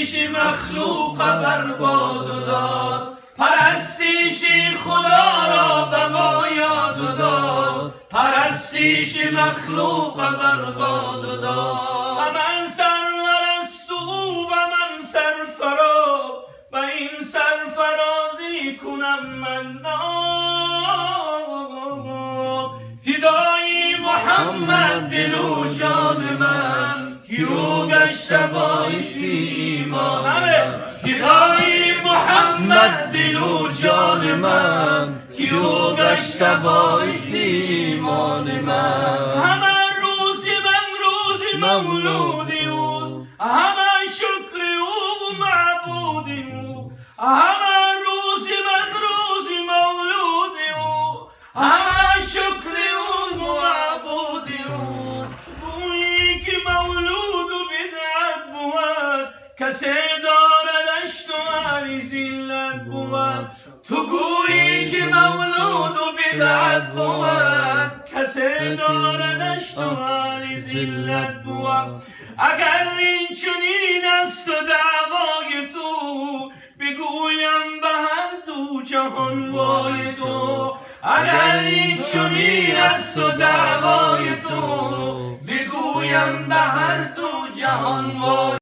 پرستیش مخلوق برباد داد، پرستیش خدا را به ما یاد داد، پرستیش مخلوق برباد داد. و من سرور است و من سرفراز، و این سرفرازی کنم من فدای محمد دل و جان من، کیو گشته باعث ایمان. فدای محمد دل و جان من، کیو گشته باعث ایمان من. همه روزی من روزی مولودی اوست، همه شکر او معبودی او، همه روزی من روزی مولودی او، همه شکر او معبودی اوست. گویی که مولود و بدعت بود، کسی داردش تو هر ذلت بود. تو گویی که مولود و بدعت بود، کسی داردش تو هر ذلت بود. اگر این چنین است و دعوای تو، بگویم به هر دو جهان وای تو. اگر این چنین است و دعوای تو، بگویم به هر دو جهان وای